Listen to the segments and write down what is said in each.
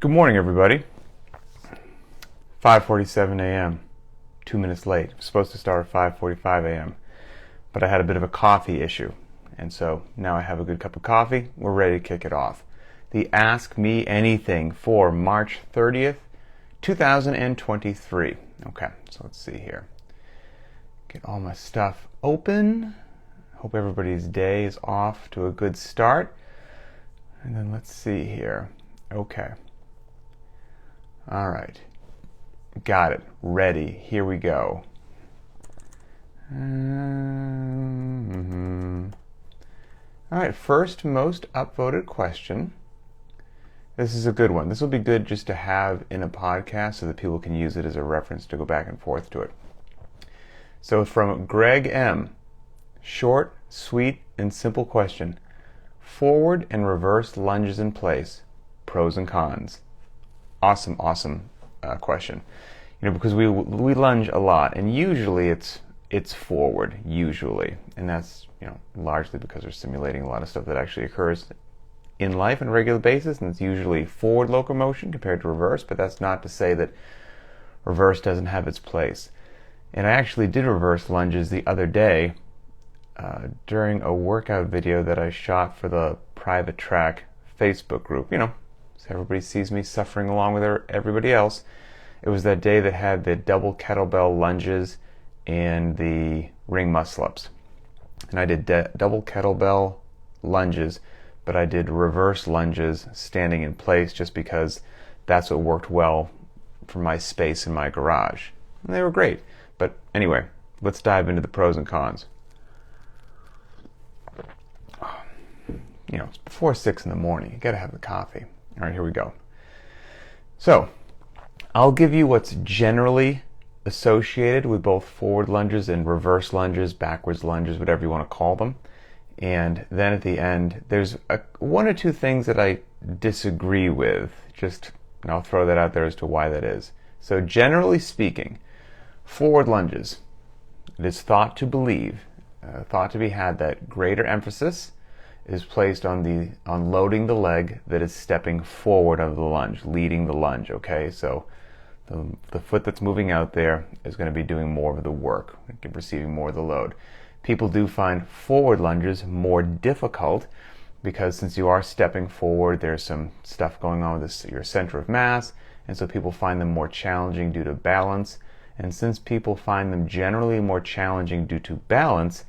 Good morning, everybody. 5:47 a.m. 2 minutes late. I'm supposed to start at 5:45 a.m. But I had a bit of a coffee issue. And so now I have a good cup of coffee. We're ready to kick it off. The Ask Me Anything for March 30th, 2023. Okay, so let's see here. Get all my stuff open. Hope everybody's day is off to a good start. And then let's see here. Okay. All right. Got it. Ready. Here we go. All right. First most upvoted question. This is a good one. This will be good just to have in a podcast so that people can use it as a reference to go back and forth to it. So from Greg M. Short, sweet, and simple question. Forward and reverse lunges in place. Pros and cons. Awesome question. Because we lunge a lot, and usually it's forward, usually, and that's largely because we're simulating a lot of stuff that actually occurs in life on a regular basis, and it's usually forward locomotion compared to reverse. But that's not to say that reverse doesn't have its place. And I actually did reverse lunges the other day during a workout video that I shot for the Private Track Facebook group. So everybody sees me suffering along with everybody else. It was that day that had the double kettlebell lunges and the ring muscle-ups. And I did double kettlebell lunges, but I did reverse lunges standing in place just because that's what worked well for my space in my garage. And they were great. But anyway, let's dive into the pros and cons. It's before 6 in the morning. You got to have the coffee. All right, here we go. So, I'll give you what's generally associated with both forward lunges and reverse lunges, backwards lunges, whatever you want to call them. And then at the end, there's one or two things that I disagree with. And I'll throw that out there as to why that is. So, generally speaking, forward lunges, it is thought to be had that greater emphasis is placed on loading the leg that is stepping forward of the lunge, leading the lunge, okay? So the foot that's moving out there is going to be doing more of the work, receiving more of the load. People do find forward lunges more difficult because since you are stepping forward, there's some stuff going on with your center of mass, and so people find them more challenging due to balance. And since people find them generally more challenging due to balance,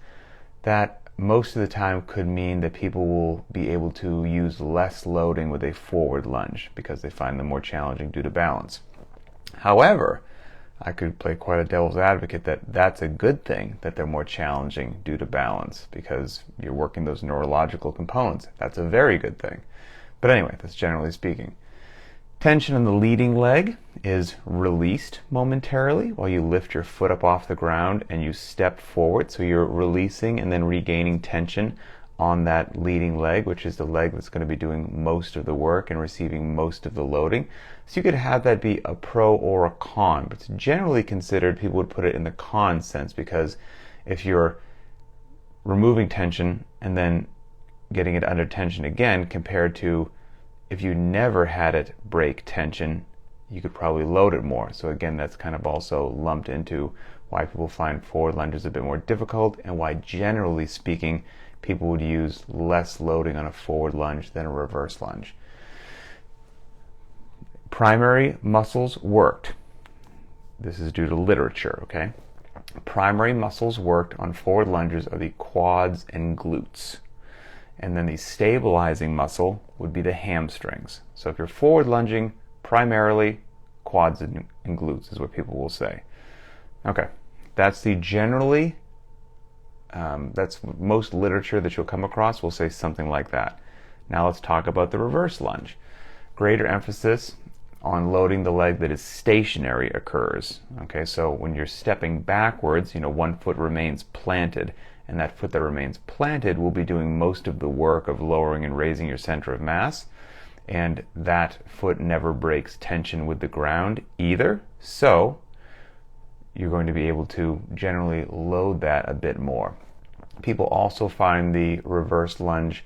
that most of the time could mean that people will be able to use less loading with a forward lunge because they find them more challenging due to balance. However, I could play quite a devil's advocate that that's a good thing that they're more challenging due to balance because you're working those neurological components. That's a very good thing. But anyway, that's generally speaking. Tension in the leading leg is released momentarily while you lift your foot up off the ground and you step forward. So you're releasing and then regaining tension on that leading leg, which is the leg that's going to be doing most of the work and receiving most of the loading. So you could have that be a pro or a con, but it's generally considered, people would put it in the con sense, because if you're removing tension and then getting it under tension again compared to if you never had it break tension, you could probably load it more. So again, that's kind of also lumped into why people find forward lunges a bit more difficult and why, generally speaking, people would use less loading on a forward lunge than a reverse lunge. Primary muscles worked. This is due to literature, okay? Primary muscles worked on forward lunges are the quads and glutes. And then the stabilizing muscle would be the hamstrings. So if you're forward lunging, primarily quads and glutes is what people will say. Okay, that's the generally, that's most literature that you'll come across will say something like that. Now let's talk about the reverse lunge. Greater emphasis on loading the leg that is stationary occurs. Okay, so when you're stepping backwards, one foot remains planted, and that foot that remains planted will be doing most of the work of lowering and raising your center of mass, and that foot never breaks tension with the ground either, so you're going to be able to generally load that a bit more. People also find the reverse lunge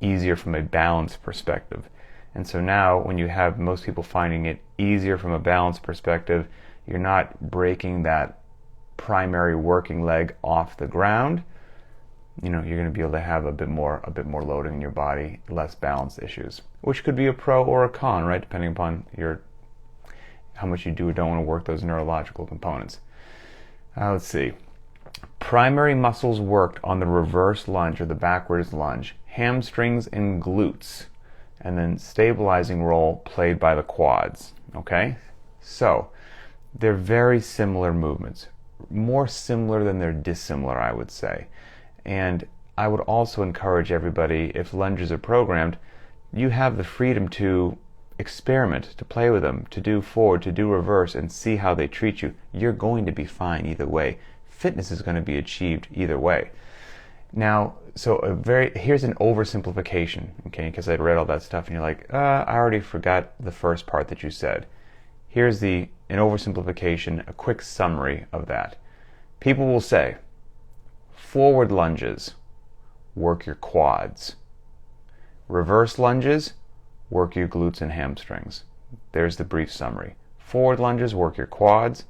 easier from a balance perspective. And so now when you have most people finding it easier from a balance perspective, you're not breaking that primary working leg off the ground. You're going to be able to have a bit more loading in your body, less balance issues, which could be a pro or a con, right? Depending upon how much you do or don't want to work those neurological components. Let's see. Primary muscles worked on the reverse lunge or the backwards lunge, hamstrings and glutes, and then stabilizing role played by the quads. Okay? So, they're very similar movements. More similar than they're dissimilar, I would say. And I would also encourage everybody, if lunges are programmed, you have the freedom to experiment, to play with them, to do forward, to do reverse, and see how they treat you. You're going to be fine either way. Fitness is going to be achieved either way. Now, here's an oversimplification, okay? Because I'd read all that stuff, and you're like, I already forgot the first part that you said. Here's an oversimplification, a quick summary of that. People will say, forward lunges, work your quads. Reverse lunges, work your glutes and hamstrings. There's the brief summary. Forward lunges, work your quads.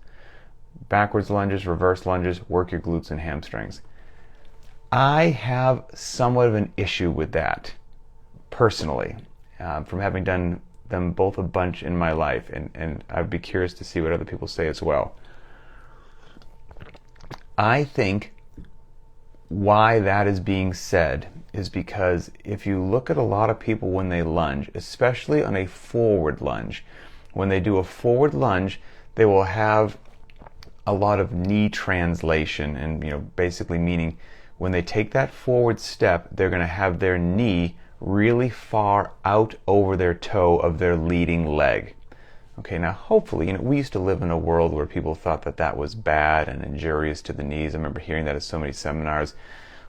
Backwards lunges, reverse lunges, work your glutes and hamstrings. I have somewhat of an issue with that, personally, from having done them both a bunch in my life, and I'd be curious to see what other people say as well. I think why that is being said is because if you look at a lot of people when they lunge, especially on a forward lunge, when they do a forward lunge, they will have a lot of knee translation, and basically meaning when they take that forward step, they're going to have their knee really far out over their toe of their leading leg. Okay, now hopefully, we used to live in a world where people thought that was bad and injurious to the knees. I remember hearing that at so many seminars.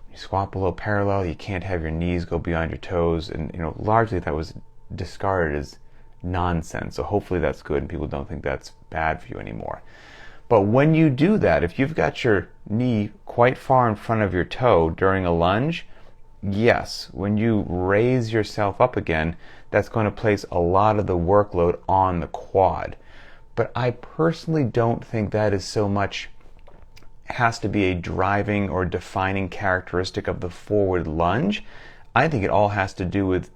When you squat below parallel, you can't have your knees go beyond your toes, and largely that was discarded as nonsense. So hopefully that's good and people don't think that's bad for you anymore. But when you do that, if you've got your knee quite far in front of your toe during a lunge, yes, when you raise yourself up again, that's going to place a lot of the workload on the quad. But I personally don't think that is so much has to be a driving or defining characteristic of the forward lunge. I think it all has to do with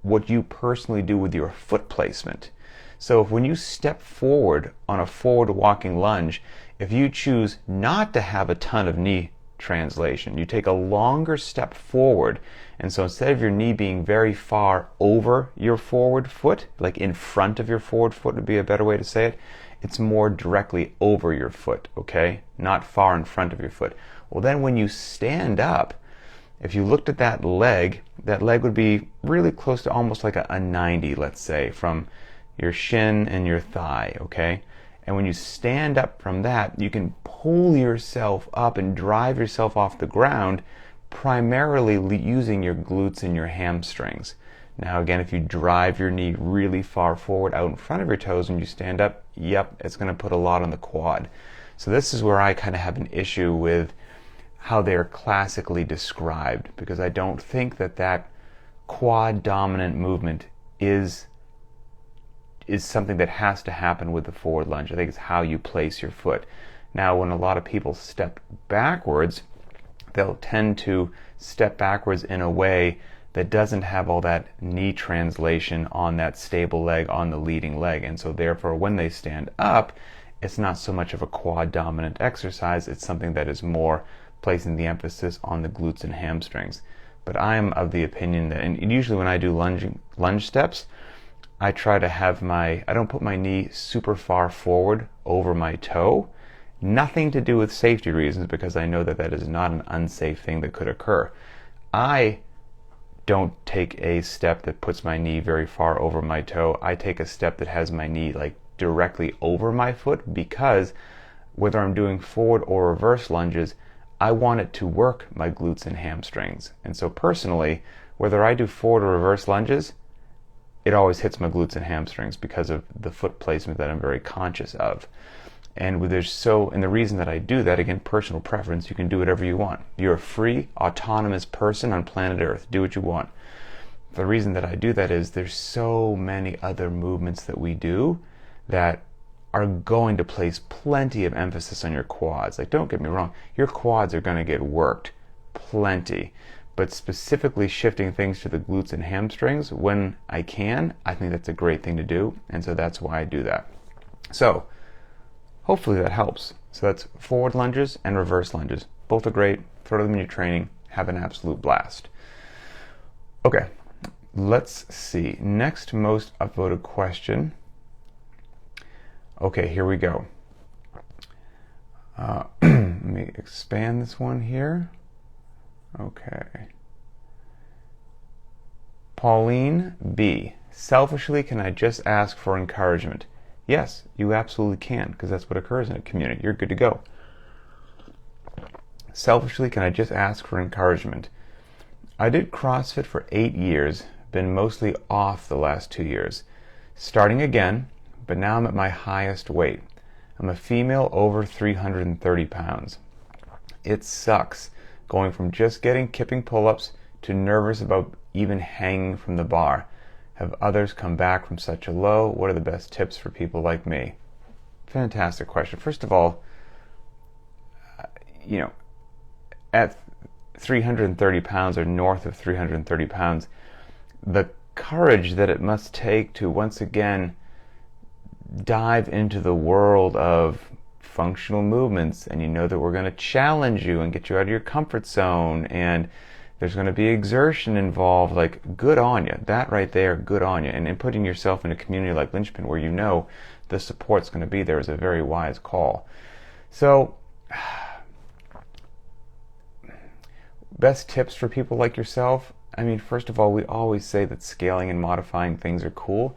what you personally do with your foot placement. So if when you step forward on a forward walking lunge, if you choose not to have a ton of knee translation, you take a longer step forward, and so instead of your knee being very far over your forward foot, like in front of your forward foot would be a better way to say it, it's more directly over your foot, okay? Not far in front of your foot. Well, then when you stand up, if you looked at that leg would be really close to almost like a 90, let's say, from your shin and your thigh, okay? And when you stand up from that, you can pull yourself up and drive yourself off the ground, primarily using your glutes and your hamstrings. Now again, if you drive your knee really far forward out in front of your toes when you stand up, yep, it's going to put a lot on the quad. So this is where I kind of have an issue with how they're classically described, because I don't think that quad dominant movement is something that has to happen with the forward lunge. I think it's how you place your foot. Now, when a lot of people step backwards, they'll tend to step backwards in a way that doesn't have all that knee translation on that stable leg, on the leading leg. And so therefore, when they stand up, it's not so much of a quad dominant exercise. It's something that is more placing the emphasis on the glutes and hamstrings. But I am of the opinion that, and usually when I do lunge steps, I try to have I don't put my knee super far forward over my toe. Nothing to do with safety reasons, because I know that is not an unsafe thing that could occur. I don't take a step that puts my knee very far over my toe. I take a step that has my knee like directly over my foot, because whether I'm doing forward or reverse lunges, I want it to work my glutes and hamstrings. And so personally, whether I do forward or reverse lunges, it always hits my glutes and hamstrings because of the foot placement that I'm very conscious of. And the reason that I do that, again, personal preference, you can do whatever you want. You're a free, autonomous person on planet Earth. Do what you want. The reason that I do that is there's so many other movements that we do that are going to place plenty of emphasis on your quads. Like, don't get me wrong, your quads are going to get worked plenty, but specifically shifting things to the glutes and hamstrings when I can, I think that's a great thing to do, and so that's why I do that. So hopefully that helps. So that's forward lunges and reverse lunges. Both are great. Throw them in your training. Have an absolute blast. Okay, let's see. Next most upvoted question. Okay, here we go. Let me expand this one here. Okay. Pauline B. Selfishly, can I just ask for encouragement? Yes, you absolutely can, because that's what occurs in a community. You're good to go. Selfishly, can I just ask for encouragement? I did CrossFit for 8 years, been mostly off the last 2 years. Starting again, but now I'm at my highest weight. I'm a female over 330 pounds. It sucks going from just kipping pull-ups to nervous about even hanging from the bar. Have others come back from such a low? What are the best tips for people like me? Fantastic question. First of all, at 330 pounds or north of 330 pounds, the courage that it must take to once again dive into the world of functional movements, and you know that we're going to challenge you and get you out of your comfort zone, and there's going to be exertion involved. Like, good on you. That right there, good on you. And in putting yourself in a community like Linchpin where you know the support's going to be there is a very wise call. So, best tips for people like yourself? I mean, first of all, we always say that scaling and modifying things are cool,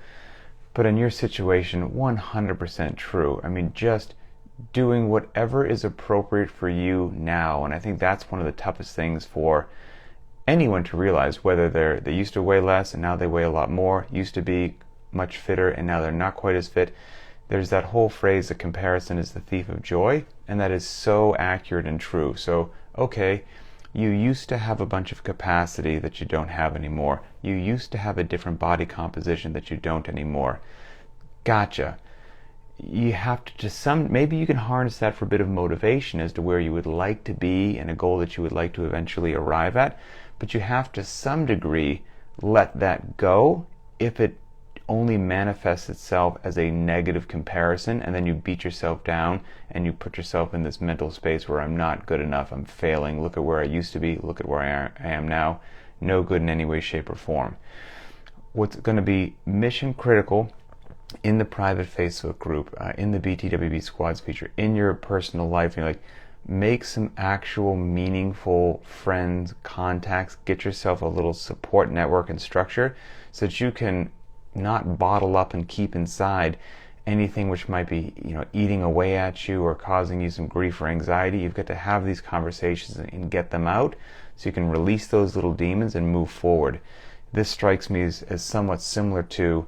but in your situation, 100% true. I mean, just doing whatever is appropriate for you now. And I think that's one of the toughest things for anyone to realize, whether they used to weigh less and now they weigh a lot more, used to be much fitter and now they're not quite as fit. There's that whole phrase that comparison is the thief of joy, and that is so accurate and true. So, okay, you used to have a bunch of capacity that you don't have anymore. You used to have a different body composition that you don't anymore. Gotcha. You have to maybe you can harness that for a bit of motivation as to where you would like to be and a goal that you would like to eventually arrive at, but you have to some degree let that go if it only manifests itself as a negative comparison, and then you beat yourself down and you put yourself in this mental space where I'm not good enough, I'm failing, look at where I used to be, look at where I am now, no good in any way, shape, or form. What's going to be mission critical in the private Facebook group, in the BTWB Squads feature, in your personal life, make some actual meaningful friends, contacts, get yourself a little support network and structure so that you can not bottle up and keep inside anything which might be, eating away at you or causing you some grief or anxiety. You've got to have these conversations and get them out so you can release those little demons and move forward. This strikes me as somewhat similar to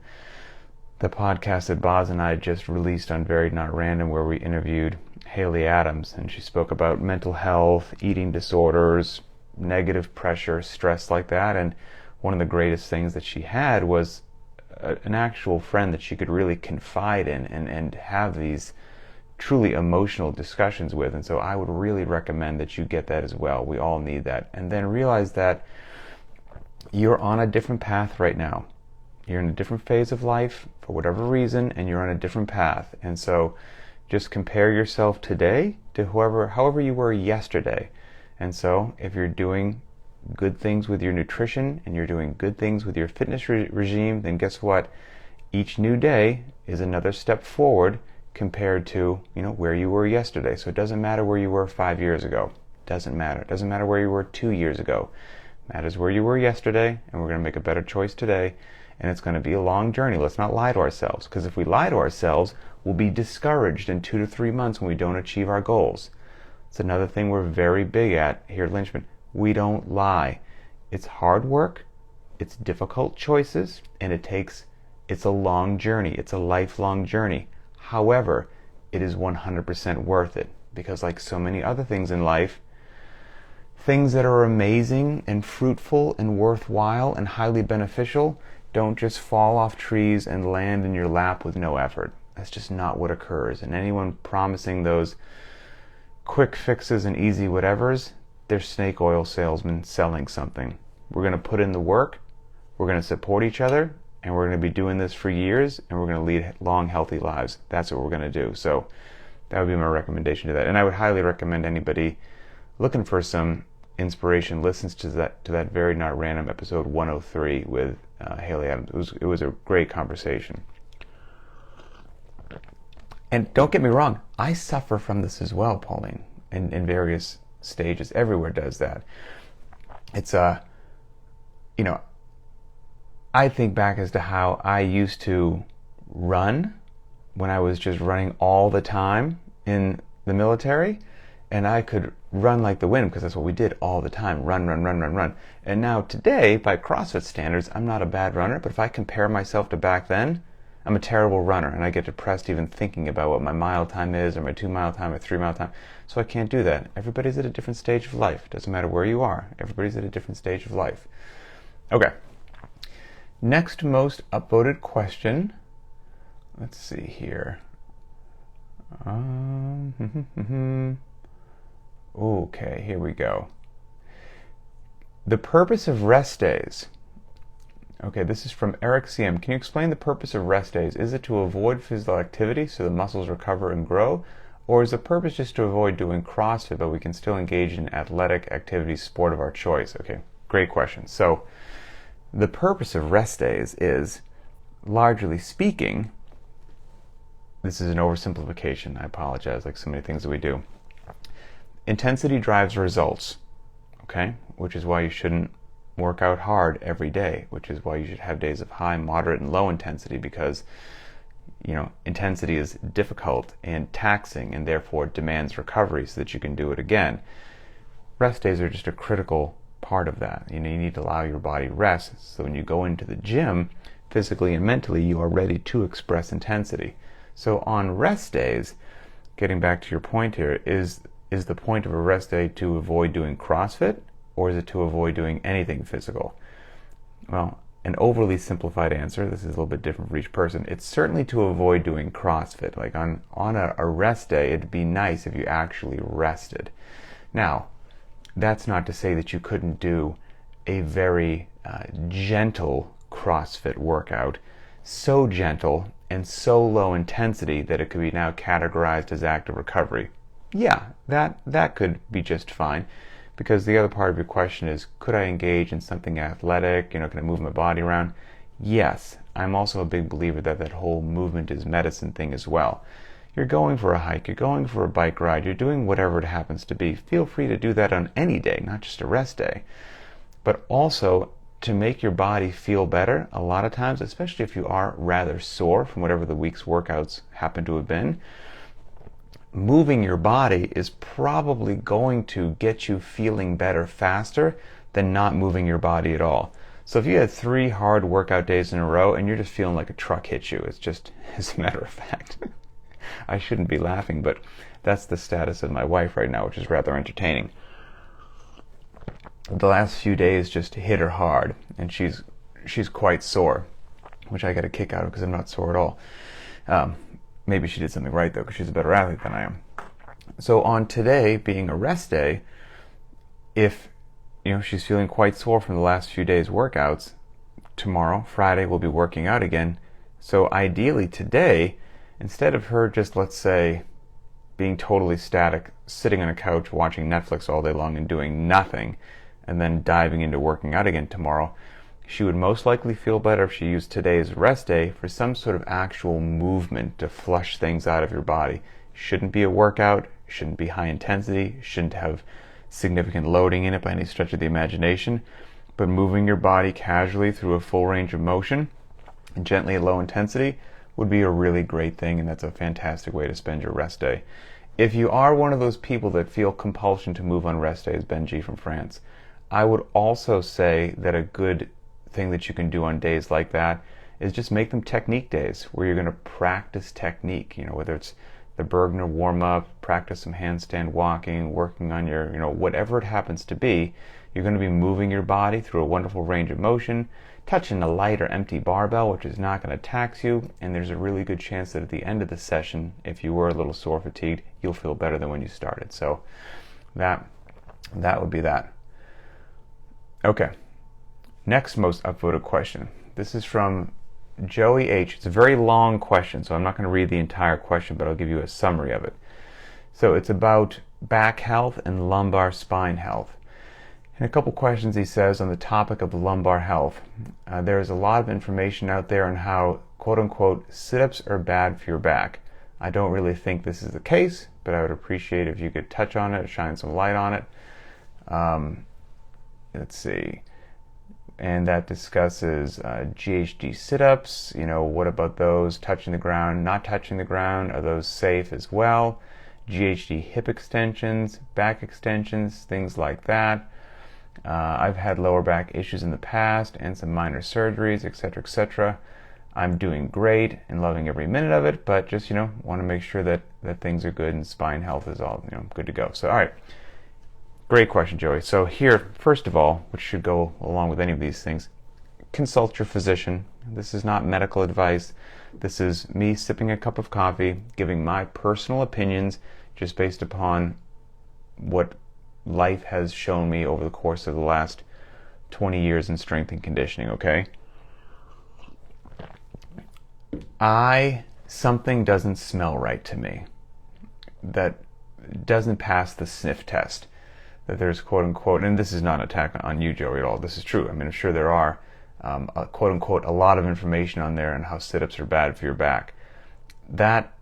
the podcast that Boz and I just released on Varied Not Random, where we interviewed Haley Adams, and she spoke about mental health, eating disorders, negative pressure, stress like that, and one of the greatest things that she had was an actual friend that she could really confide in and have these truly emotional discussions with. And so I would really recommend that you get that as well. We all need that. And then realize that you're on a different path right now. You're in a different phase of life for whatever reason, and you're on a different path. And so just compare yourself today to however you were yesterday. And so if you're doing good things with your nutrition and you're doing good things with your fitness regime, then guess what? Each new day is another step forward compared to, where you were yesterday. So it doesn't matter where you were 5 years ago. Doesn't matter. It doesn't matter where you were 2 years ago. It matters where you were yesterday, and we're going to make a better choice today. And it's going to be a long journey. Let's not lie to ourselves, because if we lie to ourselves, we'll be discouraged in 2 to 3 months when we don't achieve our goals. It's another thing we're very big at here at Linchpin. We don't lie. It's hard work, it's difficult choices, and it's a long journey. It's a lifelong journey. However, it is 100% worth it, because like so many other things in life, Things that are amazing and fruitful and worthwhile and highly beneficial don't just fall off trees and land in your lap with no effort. That's just not what occurs. And anyone promising those quick fixes and easy whatevers, they're snake oil salesmen selling something. We're going to put in the work, we're going to support each other, and we're going to be doing this for years, and we're going to lead long, healthy lives. That's what we're going to do. So that would be my recommendation to that. And I would highly recommend anybody looking for some inspiration listens to that very not random episode 103 with Haley Adams. It was a great conversation. And don't get me wrong, I suffer from this as well, Pauline, in various stages. Everywhere does that. It's I think back as to how I used to run when I was just running all the time in the military, and I could run like the wind because that's what we did all the time. Run. And now today, by CrossFit standards, I'm not a bad runner, but if I compare myself to back then, I'm a terrible runner, and I get depressed even thinking about what my mile time is, or my 2 mile time, or 3 mile time. So I can't do that. Everybody's at a different stage of life. It doesn't matter where you are. Everybody's at a different stage of life. Okay. Next most upvoted question. Let's see here. Okay, here we go. The purpose of rest days. Okay, this is from Eric CM. Can you explain the purpose of rest days? Is it to avoid physical activity so the muscles recover and grow? Or is the purpose just to avoid doing CrossFit, but we can still engage in athletic activities, sport of our choice? Okay, great question. So the purpose of rest days is, largely speaking, this is an oversimplification. I apologize, like so many things that we do. Intensity drives results, okay? Which is why you shouldn't work out hard every day, which is why you should have days of high, moderate, and low intensity, because intensity is difficult and taxing and therefore demands recovery so that you can do it again. Rest days are just a critical part of that. You need to allow your body rest so when you go into the gym, physically and mentally, you are ready to express intensity. So on rest days, getting back to your point here, is the point of a rest day to avoid doing CrossFit, or is it to avoid doing anything physical? Well, an overly simplified answer, this is a little bit different for each person, it's certainly to avoid doing CrossFit. Like on a rest day, it'd be nice if you actually rested. Now, that's not to say that you couldn't do a very gentle CrossFit workout, so gentle and so low intensity that it could be now categorized as active recovery. Yeah, that could be just fine. Because the other part of your question is, could I engage in something athletic? Can I move my body around? Yes, I'm also a big believer that whole movement is medicine thing as well. You're going for a hike, you're going for a bike ride, you're doing whatever it happens to be. Feel free to do that on any day, not just a rest day. But also, to make your body feel better, a lot of times, especially if you are rather sore from whatever the week's workouts happen to have been, moving your body is probably going to get you feeling better faster than not moving your body at all. So if you had 3 hard workout days in a row and you're just feeling like a truck hit you, it's just, as a matter of fact, I shouldn't be laughing, but that's the status of my wife right now, which is rather entertaining. The last few days just hit her hard, and she's quite sore, which I get a kick out of because I'm not sore at all. Maybe she did something right, though, because she's a better athlete than I am. So on today, being a rest day, if she's feeling quite sore from the last few days' workouts, tomorrow, Friday, we'll be working out again. So ideally today, instead of her just, let's say, being totally static, sitting on a couch watching Netflix all day long and doing nothing, and then diving into working out again tomorrow, she would most likely feel better if she used today's rest day for some sort of actual movement to flush things out of your body. Shouldn't be a workout, shouldn't be high intensity, shouldn't have significant loading in it by any stretch of the imagination, but moving your body casually through a full range of motion, gently at low intensity, would be a really great thing, and that's a fantastic way to spend your rest day. If you are one of those people that feel compulsion to move on rest days, Benji from France, I would also say that a good thing that you can do on days like that is just make them technique days where you're going to practice technique, whether it's the Bergner warm-up, practice some handstand walking, working on your, whatever it happens to be, you're going to be moving your body through a wonderful range of motion, touching a light or empty barbell, which is not going to tax you, and there's a really good chance that at the end of the session, if you were a little sore fatigued, you'll feel better than when you started. So that would be that. Okay, next most upvoted question. This is from Joey H. It's a very long question, so I'm not going to read the entire question, but I'll give you a summary of it. So it's about back health and lumbar spine health. And a couple questions he says on the topic of lumbar health. There's a lot of information out there on how, quote-unquote, sit-ups are bad for your back. I don't really think this is the case, but I would appreciate if you could touch on it, shine some light on it. Let's see. And that discusses GHD sit-ups. What about those? Touching the ground, not touching the ground? Are those safe as well? GHD hip extensions, back extensions, things like that. I've had lower back issues in the past and some minor surgeries, etc., etc. I'm doing great and loving every minute of it, but just, want to make sure that things are good and spine health is all, good to go. So, all right. Great question, Joey. So here, first of all, which should go along with any of these things, consult your physician. This is not medical advice. This is me sipping a cup of coffee, giving my personal opinions just based upon what life has shown me over the course of the last 20 years in strength and conditioning, okay? Something doesn't smell right to me. That doesn't pass the sniff test. That there's quote-unquote, and this is not an attack on you, Joey, at all. This is true. I mean, I'm sure there are, quote-unquote, a lot of information on there on how sit-ups are bad for your back. That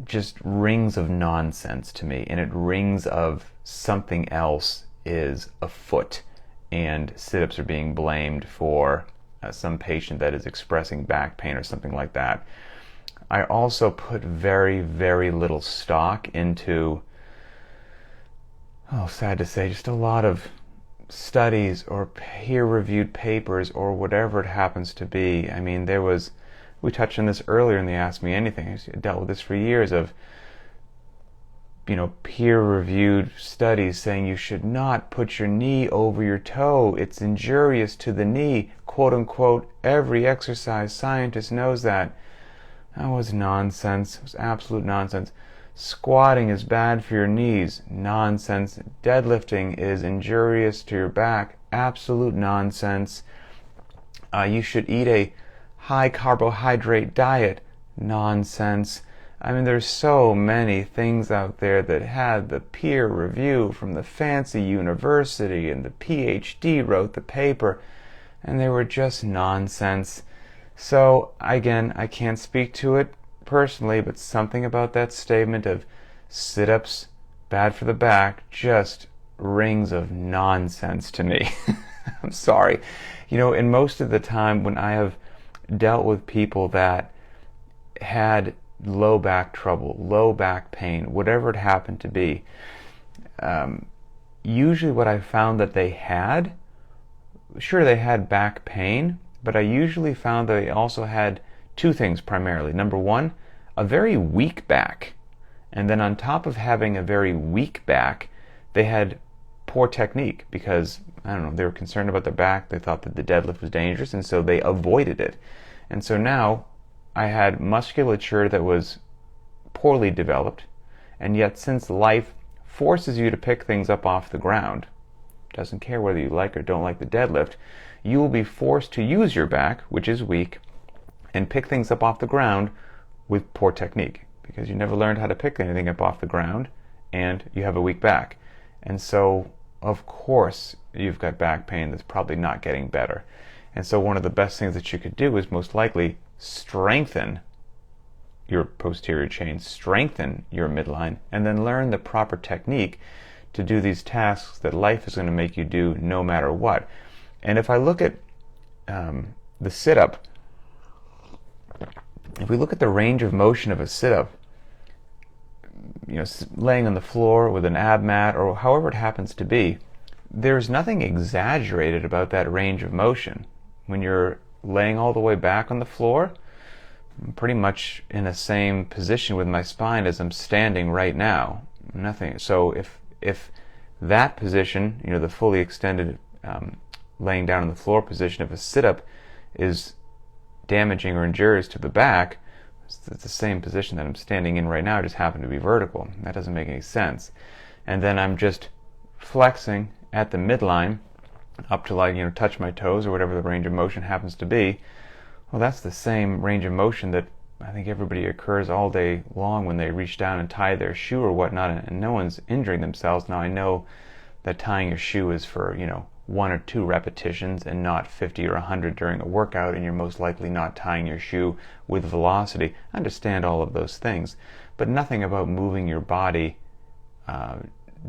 just rings of nonsense to me, and it rings of something else is afoot, and sit-ups are being blamed for some patient that is expressing back pain or something like that. I also put very, very little stock into, sad to say, just a lot of studies or peer-reviewed papers or whatever it happens to be. I mean, we touched on this earlier in the Ask Me Anything. I dealt with this for years of, peer-reviewed studies saying you should not put your knee over your toe. It's injurious to the knee. Quote-unquote, every exercise scientist knows that. That was nonsense. It was absolute nonsense. Squatting is bad for your knees. Nonsense. Deadlifting is injurious to your back. Absolute nonsense. You should eat a high carbohydrate diet. Nonsense. I mean, there's so many things out there that had the peer review from the fancy university and the PhD wrote the paper, and they were just nonsense. So, again, I can't speak to it personally, but something about that statement of sit-ups, bad for the back, just rings of nonsense to me. I'm sorry. And most of the time when I have dealt with people that had low back trouble, low back pain, whatever it happened to be, usually what I found that they had, sure, they had back pain, but I usually found that they also had two things primarily. Number one, a very weak back. And then on top of having a very weak back, they had poor technique because, they were concerned about their back. They thought that the deadlift was dangerous, and so they avoided it. And so now I had musculature that was poorly developed, and yet since life forces you to pick things up off the ground, doesn't care whether you like or don't like the deadlift, you will be forced to use your back, which is weak, and pick things up off the ground with poor technique, because you never learned how to pick anything up off the ground, and you have a weak back. And so, of course, you've got back pain that's probably not getting better. And so one of the best things that you could do is most likely strengthen your posterior chain, strengthen your midline, and then learn the proper technique to do these tasks that life is going to make you do no matter what. And if I look at the sit-up, if we look at the range of motion of a sit-up, laying on the floor with an ab mat or however it happens to be, there's nothing exaggerated about that range of motion. When you're laying all the way back on the floor, I'm pretty much in the same position with my spine as I'm standing right now. Nothing. So if that position, the fully extended laying down on the floor position of a sit-up is damaging or injurious to the back, it's the same position that I'm standing in right now, just happen to be vertical. That doesn't make any sense. And then I'm just flexing at the midline up to touch my toes or whatever the range of motion happens to be. Well, that's the same range of motion that I think everybody occurs all day long when they reach down and tie their shoe or whatnot, and no one's injuring themselves. Now, I know that tying your shoe is for, 1 or 2 repetitions and not 50 or 100 during a workout, and you're most likely not tying your shoe with velocity. I understand all of those things, but nothing about moving your body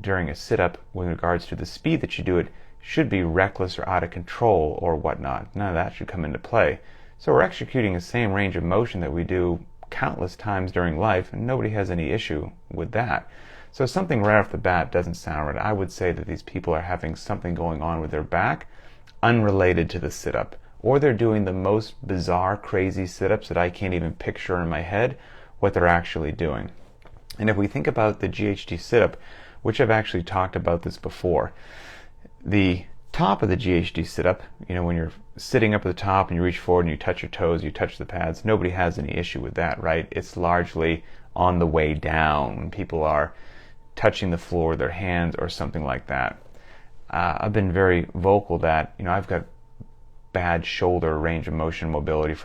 during a sit-up with regards to the speed that you do it should be reckless or out of control or whatnot. None of that should come into play. So we're executing the same range of motion that we do countless times during life, and nobody has any issue with that. So something right off the bat doesn't sound right. I would say that these people are having something going on with their back unrelated to the sit-up, or they're doing the most bizarre, crazy sit-ups that I can't even picture in my head what they're actually doing. And if we think about the GHD sit-up, which I've actually talked about this before, the top of the GHD sit-up, when you're sitting up at the top and you reach forward and you touch your toes, you touch the pads, nobody has any issue with that, right? It's largely on the way down when people are touching the floor with their hands or something like that. I've been very vocal that, I've got bad shoulder range of motion mobility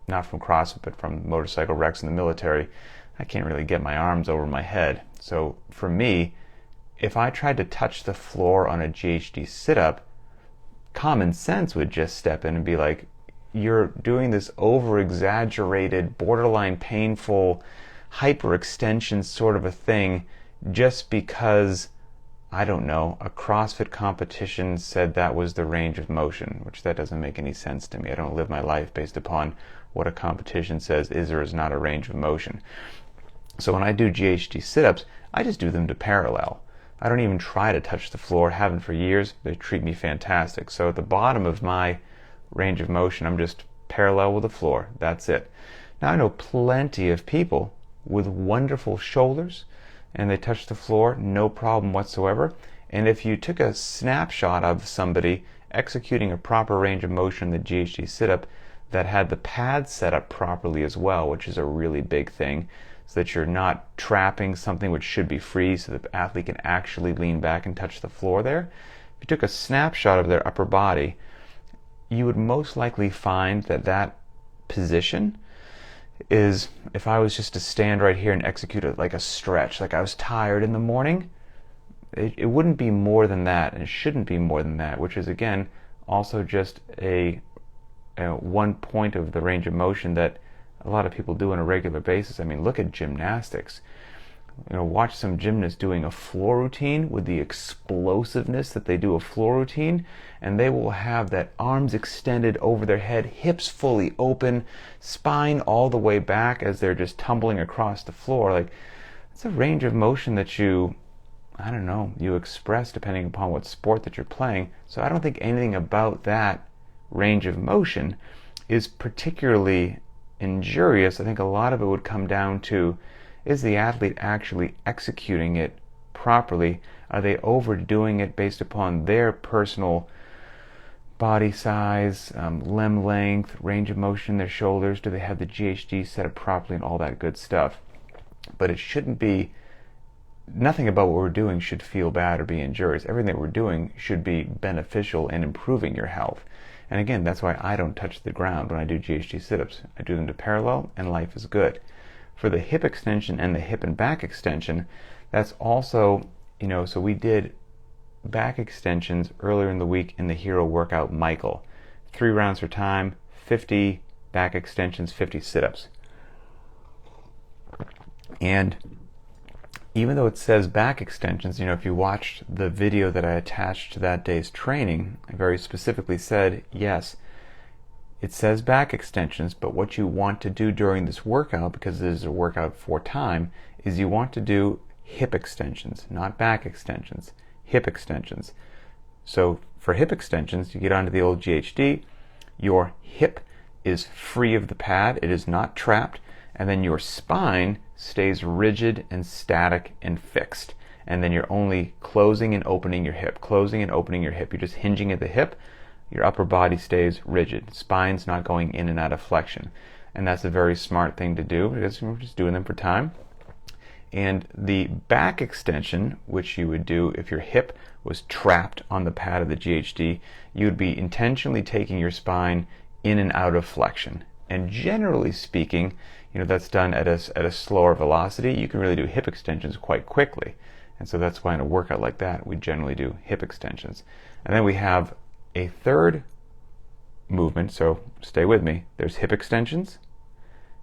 not from CrossFit, but from motorcycle wrecks in the military. I can't really get my arms over my head. So for me, if I tried to touch the floor on a GHD sit-up, common sense would just step in and be like, you're doing this over-exaggerated, borderline painful, hyperextension sort of a thing just because, I don't know, a CrossFit competition said that was the range of motion, which that doesn't make any sense to me. I don't live my life based upon what a competition says is or is not a range of motion. So when I do GHD sit-ups, I just do them to parallel. I don't even try to touch the floor, haven't for years. They treat me fantastic. So at the bottom of my range of motion, I'm just parallel with the floor. That's it. Now I know plenty of people with wonderful shoulders, and they touch the floor, no problem whatsoever. And if you took a snapshot of somebody executing a proper range of motion in the GHD sit-up that had the pads set up properly as well, which is a really big thing, so that you're not trapping something which should be free so the athlete can actually lean back and touch the floor there. If you took a snapshot of their upper body, you would most likely find that position is, if I was just to stand right here and execute it like a stretch, like I was tired in the morning, it wouldn't be more than that, and it shouldn't be more than that, which is again also just a one point of the range of motion that a lot of people do on a regular basis. I mean, look at gymnastics. Watch some gymnasts doing a floor routine with the explosiveness that they do a floor routine, and they will have that arms extended over their head, hips fully open, spine all the way back as they're just tumbling across the floor. Like, it's a range of motion that you express depending upon what sport that you're playing. So I don't think anything about that range of motion is particularly injurious. I think a lot of it would come down to, is the athlete actually executing it properly? Are they overdoing it based upon their personal body size, limb length, range of motion in their shoulders? Do they have the GHD set up properly and all that good stuff? But it shouldn't be, nothing about what we're doing should feel bad or be injurious. Everything that we're doing should be beneficial and improving your health. And again, that's why I don't touch the ground when I do GHD sit-ups. I do them to parallel, and life is good. For the hip extension and the hip and back extension, that's also, so we did back extensions earlier in the week in the hero workout Michael. 3 rounds for time, 50 back extensions, 50 sit-ups. And even though it says back extensions, if you watched the video that I attached to that day's training, I very specifically said, yes, it says back extensions, but what you want to do during this workout, because this is a workout for time, is you want to do hip extensions, not back extensions, hip extensions. So for hip extensions, you get onto the old GHD, your hip is free of the pad. It is not trapped. And then your spine stays rigid and static and fixed. And then you're only closing and opening your hip, closing and opening your hip. You're just hinging at the hip. Your upper body stays rigid. Spine's not going in and out of flexion. And that's a very smart thing to do because we're just doing them for time. And the back extension, which you would do if your hip was trapped on the pad of the GHD, you would be intentionally taking your spine in and out of flexion. And generally speaking, that's done at a slower velocity. You can really do hip extensions quite quickly. And so that's why in a workout like that, we generally do hip extensions. And then we have a third movement, so stay with me. There's hip extensions,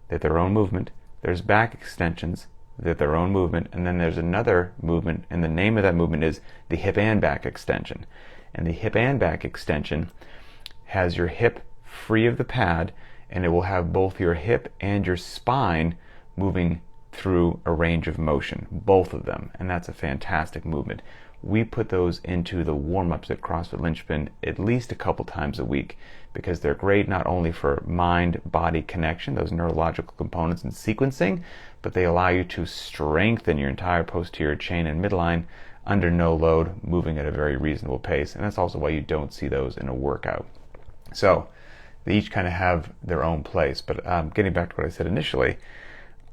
they're their own movement. There's back extensions, they're their own movement. And then there's another movement, and the name of that movement is the hip and back extension. And the hip and back extension has your hip free of the pad, and it will have both your hip and your spine moving through a range of motion, both of them, and that's a fantastic movement. We put those into the warm-ups at CrossFit Linchpin at least a couple times a week because they're great not only for mind-body connection, those neurological components and sequencing, but they allow you to strengthen your entire posterior chain and midline under no load, moving at a very reasonable pace, and that's also why you don't see those in a workout. So they each kind of have their own place, but getting back to what I said initially,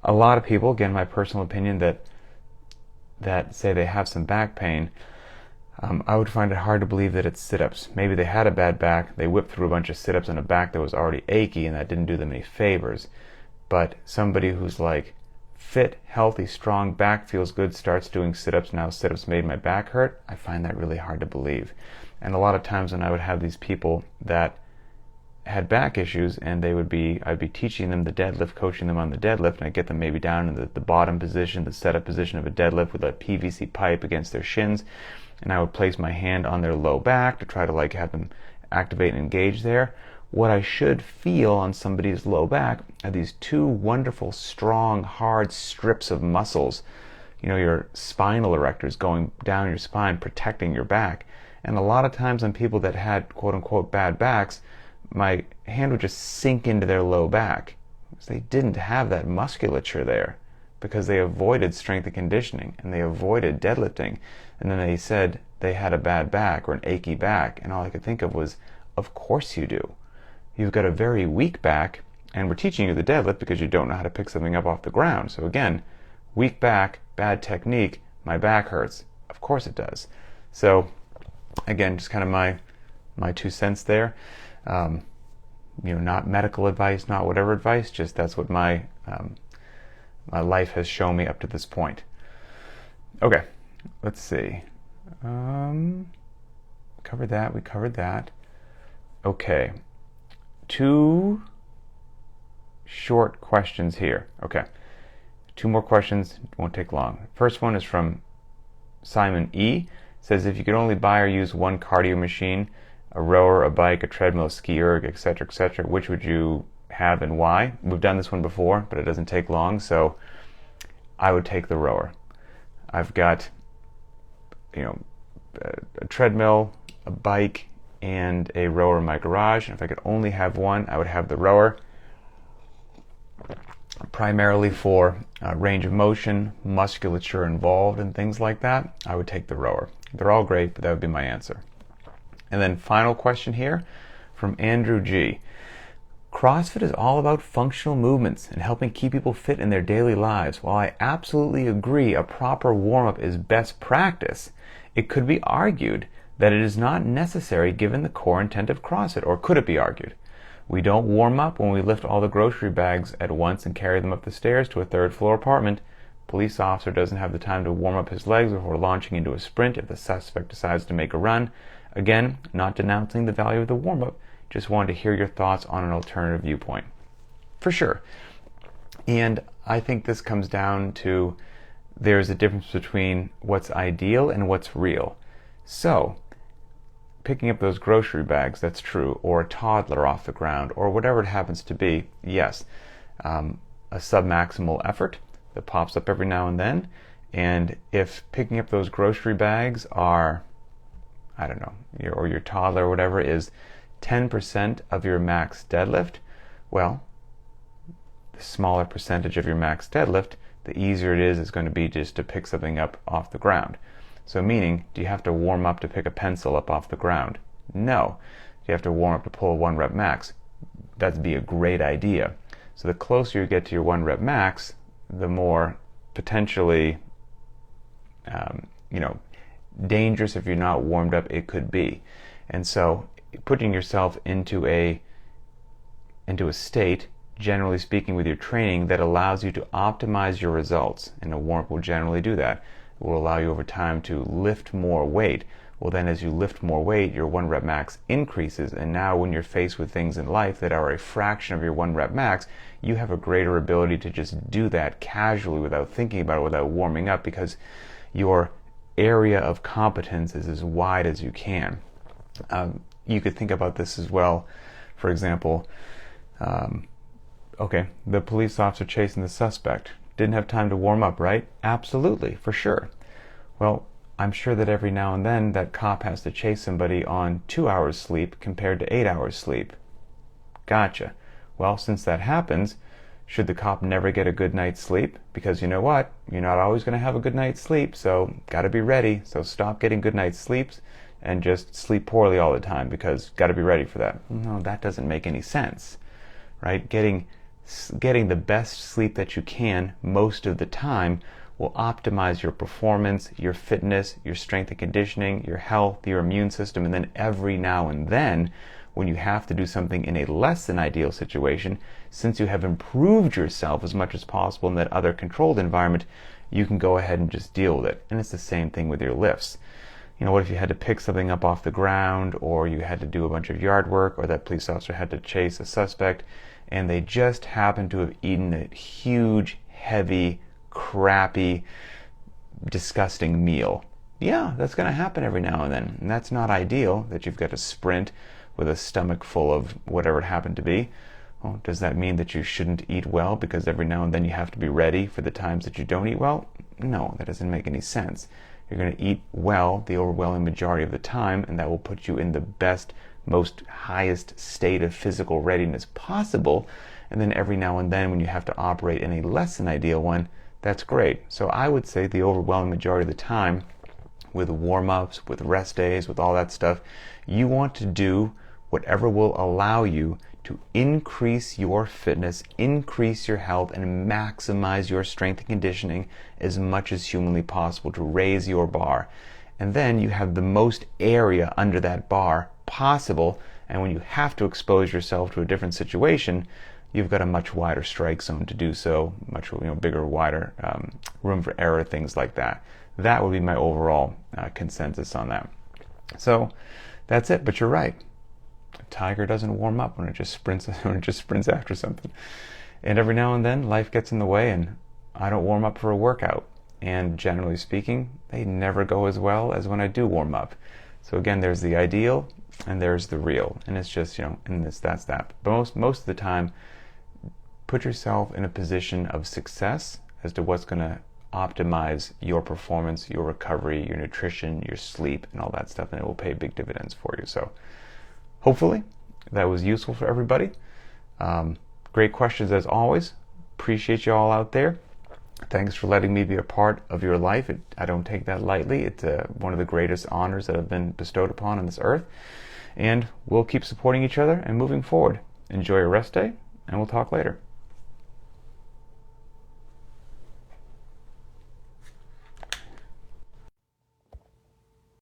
a lot of people, again, my personal opinion, that say they have some back pain, I would find it hard to believe that it's sit-ups. Maybe they had a bad back, they whipped through a bunch of sit-ups on a back that was already achy, and that didn't do them any favors. But somebody who's like fit, healthy, strong, back feels good, starts doing sit-ups, now sit-ups made my back hurt, I find that really hard to believe. And a lot of times when I would have these people that had back issues, and I'd be teaching them the deadlift, coaching them on the deadlift, and I'd get them maybe down in the bottom position, the setup position of a deadlift with a PVC pipe against their shins, and I would place my hand on their low back to try to have them activate and engage there. What I should feel on somebody's low back are these two wonderful, strong, hard strips of muscles, your spinal erectors going down your spine, protecting your back. And a lot of times on people that had quote-unquote bad backs, my hand would just sink into their low back because they didn't have that musculature there because they avoided strength and conditioning and they avoided deadlifting. And then they said they had a bad back or an achy back, and all I could think of was, of course you do. You've got a very weak back, and we're teaching you the deadlift because you don't know how to pick something up off the ground. So again, weak back, bad technique, my back hurts. Of course it does. So again, just kind of my 2 cents there. Not medical advice, not whatever advice, just that's what my life has shown me up to this point. Okay, let's see. We covered that. Okay, 2 short questions here. Okay, 2 more questions, won't take long. First one is from Simon E. Says, if you could only buy or use one cardio machine, a rower, a bike, a treadmill, a ski erg, etc., which would you have and why? We've done this one before, but it doesn't take long, so I would take the rower. I've got, a treadmill, a bike, and a rower in my garage, and if I could only have one, I would have the rower, primarily for range of motion, musculature involved, and things like that. I would take the rower. They're all great, but that would be my answer. And then final question here from Andrew G. CrossFit is all about functional movements and helping keep people fit in their daily lives. While I absolutely agree a proper warm-up is best practice, it could be argued that it is not necessary given the core intent of CrossFit, or could it be argued? We don't warm up when we lift all the grocery bags at once and carry them up the stairs to a 3rd floor apartment. Police officer doesn't have the time to warm up his legs before launching into a sprint if the suspect decides to make a run. Again, not denouncing the value of the warm-up, just wanted to hear your thoughts on an alternative viewpoint. For sure. And I think this comes down to there's a difference between what's ideal and what's real. So, picking up those grocery bags, that's true, or a toddler off the ground, or whatever it happens to be, yes, a submaximal effort that pops up every now and then. And if picking up those grocery bags are, I don't know, your toddler or whatever is 10% of your max deadlift, Well, the smaller percentage of your max deadlift, the easier it is going to be just to pick something up off the ground. So meaning, do you have to warm up to pick a pencil up off the ground? No. Do you have to warm up to pull a 1 rep max? That'd be a great idea. So the closer you get to your 1 rep max, the more potentially, dangerous if you're not warmed up it could be. And so putting yourself into a state, generally speaking, with your training that allows you to optimize your results, and a warm-up will generally do that. It will allow you over time to lift more weight. Well, then as you lift more weight, your 1 rep max increases, and now when you're faced with things in life that are a fraction of your 1 rep max, you have a greater ability to just do that casually without thinking about it, without warming up, because your area of competence is as wide as you can. You could think about this as well. For example, the police officer chasing the suspect didn't have time to warm up, right? Absolutely, for sure. Well, I'm sure that every now and then that cop has to chase somebody on 2 hours sleep compared to 8 hours sleep. Gotcha. Well, since that happens, should the cop never get a good night's sleep? Because you know what? You're not always going to have a good night's sleep, so got to be ready. So stop getting good night's sleeps and just sleep poorly all the time, because got to be ready for that. No, that doesn't make any sense, right? Getting the best sleep that you can most of the time will optimize your performance, your fitness, your strength and conditioning, your health, your immune system, and then every now and then, when you have to do something in a less than ideal situation, since you have improved yourself as much as possible in that other controlled environment, you can go ahead and just deal with it. And it's the same thing with your lifts. What if you had to pick something up off the ground, or you had to do a bunch of yard work, or that police officer had to chase a suspect, and they just happened to have eaten a huge, heavy, crappy, disgusting meal. Yeah, that's going to happen every now and then. And that's not ideal, that you've got to sprint with a stomach full of whatever it happened to be. Well, does that mean that you shouldn't eat well because every now and then you have to be ready for the times that you don't eat well? No, that doesn't make any sense. You're going to eat well the overwhelming majority of the time, and that will put you in the best, most highest state of physical readiness possible. And then every now and then when you have to operate in a less than ideal one, that's great. So I would say the overwhelming majority of the time, with warm-ups, with rest days, with all that stuff, you want to do whatever will allow you to increase your fitness, increase your health, and maximize your strength and conditioning as much as humanly possible to raise your bar. And then you have the most area under that bar possible, and when you have to expose yourself to a different situation, you've got a much wider strike zone to do so, much bigger, wider room for error, things like that. That would be my overall consensus on that. So that's it. But you're right. A tiger doesn't warm up when it just sprints after something. And every now and then, life gets in the way, and I don't warm up for a workout. And generally speaking, they never go as well as when I do warm up. So again, there's the ideal and there's the real, and it's just and that's that. But most of the time, put yourself in a position of success as to what's going to optimize your performance, your recovery, your nutrition, your sleep, and all that stuff, and it will pay big dividends for you. So hopefully that was useful for everybody. Great questions as always. Appreciate you all out there. Thanks for letting me be a part of your life. I don't take that lightly. It's one of the greatest honors that have been bestowed upon on this earth. And we'll keep supporting each other and moving forward. Enjoy your rest day, and we'll talk later.